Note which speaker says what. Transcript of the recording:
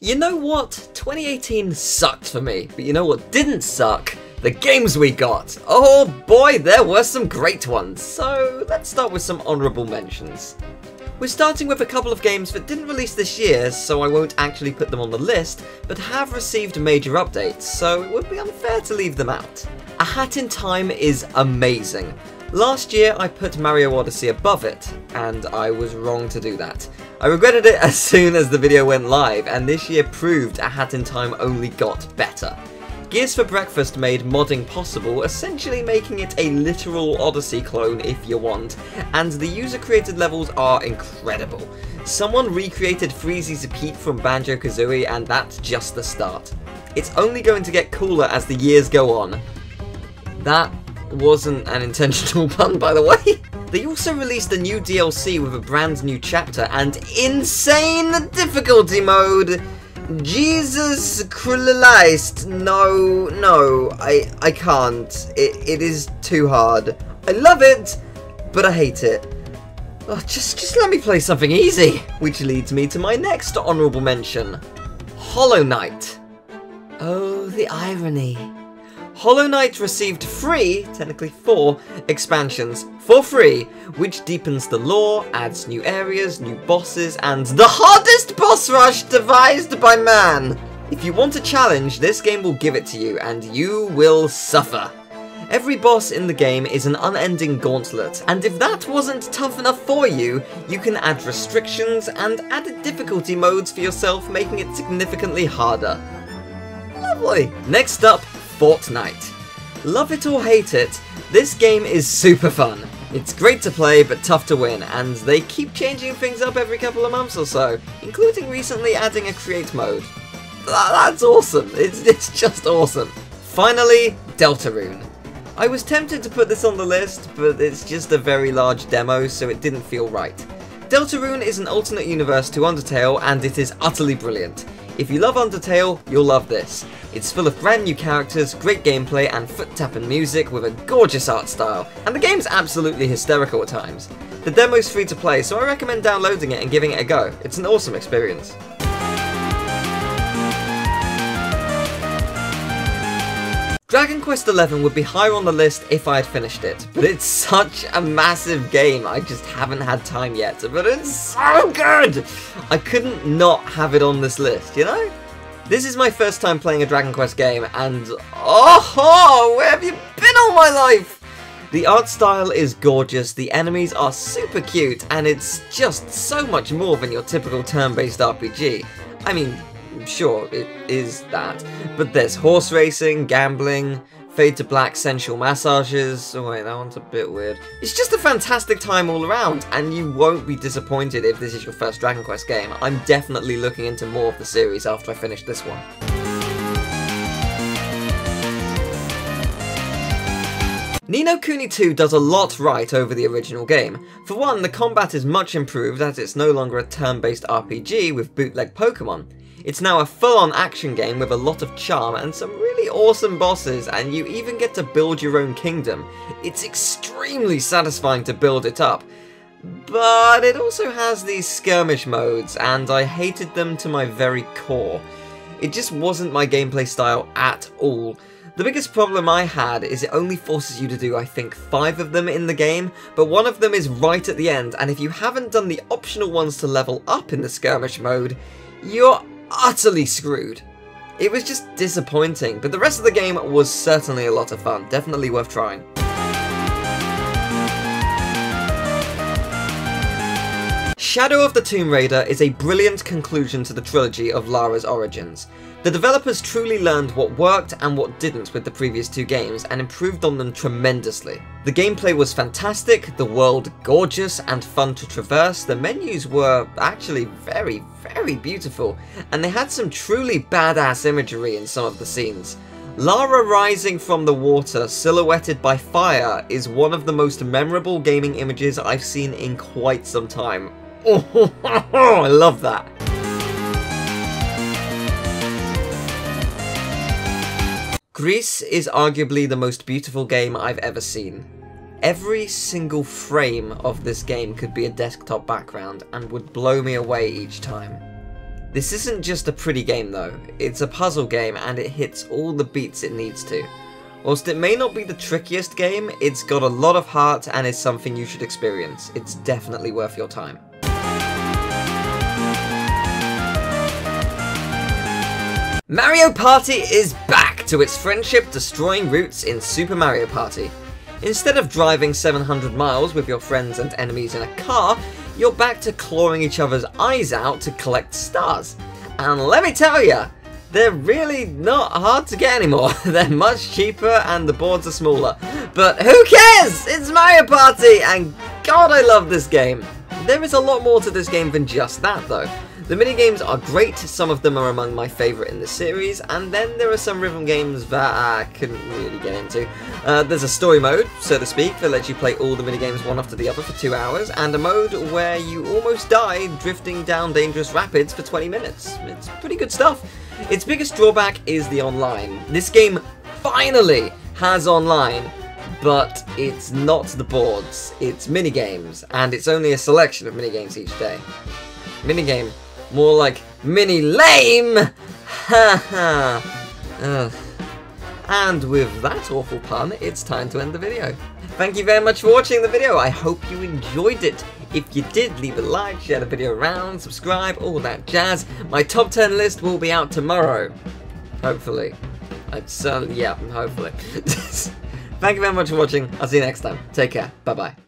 Speaker 1: You know what? 2018 sucked for me, but you know what didn't suck? The games we got! Oh boy, there were some great ones, so let's start with some honourable mentions. We're starting with a couple of games that didn't release this year, so I won't actually put them on the list, but have received major updates, so it would be unfair to leave them out. A Hat in Time is amazing. Last year I put Mario Odyssey above it, and I was wrong to do that. I regretted it as soon as the video went live, and this year proved A Hat in Time only got better. Gears for Breakfast made modding possible, essentially making it a literal Odyssey clone if you want, and the user-created levels are incredible. Someone recreated Freezy's Peak from Banjo-Kazooie, and that's just the start. It's only going to get cooler as the years go on. That wasn't an intentional pun, by the way. They also released a new DLC with a brand new chapter and insane difficulty mode. Jesus Christ, no, I can't. It is too hard. I love it, but I hate it. Oh, just let me play something easy. Which leads me to my next honourable mention. Hollow Knight. Oh, the irony. Hollow Knight received 3, technically 4, expansions for free, which deepens the lore, adds new areas, new bosses, and the hardest boss rush devised by man! If you want a challenge, this game will give it to you, and you will suffer. Every boss in the game is an unending gauntlet, and if that wasn't tough enough for you, you can add restrictions and added difficulty modes for yourself, making it significantly harder. Lovely! Next up, Fortnite. Love it or hate it, this game is super fun. It's great to play but tough to win, and they keep changing things up every couple of months or so, including recently adding a create mode. That's awesome, it's just awesome. Finally, Deltarune. I was tempted to put this on the list, but it's just a very large demo, so it didn't feel right. Deltarune is an alternate universe to Undertale, and it is utterly brilliant. If you love Undertale, you'll love this. It's full of brand new characters, great gameplay, and foot-tapping music with a gorgeous art style, and the game's absolutely hysterical at times. The demo's free to play, so I recommend downloading it and giving it a go. It's an awesome experience. Dragon Quest XI would be higher on the list if I had finished it, but it's such a massive game, I just haven't had time yet, but it's so good! I couldn't not have it on this list, you know? This is my first time playing a Dragon Quest game, and oh, where have you been all my life? The art style is gorgeous, the enemies are super cute, and it's just so much more than your typical turn-based RPG. I mean, sure, it is that, but there's horse racing, gambling, fade to black sensual massages. Oh wait, that one's a bit weird. It's just a fantastic time all around, and you won't be disappointed if this is your first Dragon Quest game. I'm definitely looking into more of the series after I finish this one. Ninokuni 2 does a lot right over the original game. For one, the combat is much improved as it's no longer a turn-based RPG with bootleg Pokemon. It's now a full-on action game with a lot of charm and some really awesome bosses, and you even get to build your own kingdom. It's extremely satisfying to build it up. But it also has these skirmish modes, and I hated them to my very core. It just wasn't my gameplay style at all. The biggest problem I had is it only forces you to do, I think, 5 of them in the game, but one of them is right at the end, and if you haven't done the optional ones to level up in the skirmish mode, you're utterly screwed. It was just disappointing, but the rest of the game was certainly a lot of fun, definitely worth trying. Shadow of the Tomb Raider is a brilliant conclusion to the trilogy of Lara's origins. The developers truly learned what worked and what didn't with the previous 2 games and improved on them tremendously. The gameplay was fantastic, the world gorgeous and fun to traverse, the menus were actually very beautiful, and they had some truly badass imagery in some of the scenes. Lara rising from the water, silhouetted by fire, is one of the most memorable gaming images I've seen in quite some time. Oh, I love that. Greece is arguably the most beautiful game I've ever seen. Every single frame of this game could be a desktop background and would blow me away each time. This isn't just a pretty game though, it's a puzzle game and it hits all the beats it needs to. Whilst it may not be the trickiest game, it's got a lot of heart and is something you should experience. It's definitely worth your time. Mario Party is back to its friendship-destroying roots in Super Mario Party. Instead of driving 700 miles with your friends and enemies in a car, you're back to clawing each other's eyes out to collect stars. And let me tell ya, they're really not hard to get anymore. They're much cheaper and the boards are smaller. But who cares? It's Mario Party, and God, I love this game. There is a lot more to this game than just that though. The minigames are great, some of them are among my favourite in the series, and then there are some rhythm games that I couldn't really get into. There's a story mode, so to speak, that lets you play all the minigames one after the other for 2 hours, and a mode where you almost die drifting down dangerous rapids for 20 minutes. It's pretty good stuff. Its biggest drawback is the online. This game finally has online, but it's not the boards, it's minigames, and it's only a selection of minigames each day. Minigame. More like mini lame! Ha ha! And with that awful pun, it's time to end the video. Thank you very much for watching the video. I hope you enjoyed it. If you did, leave a like, share the video around, subscribe, all that jazz. My top 10 list will be out tomorrow. Hopefully. Yeah, hopefully. Thank you very much for watching. I'll see you next time. Take care. Bye-bye.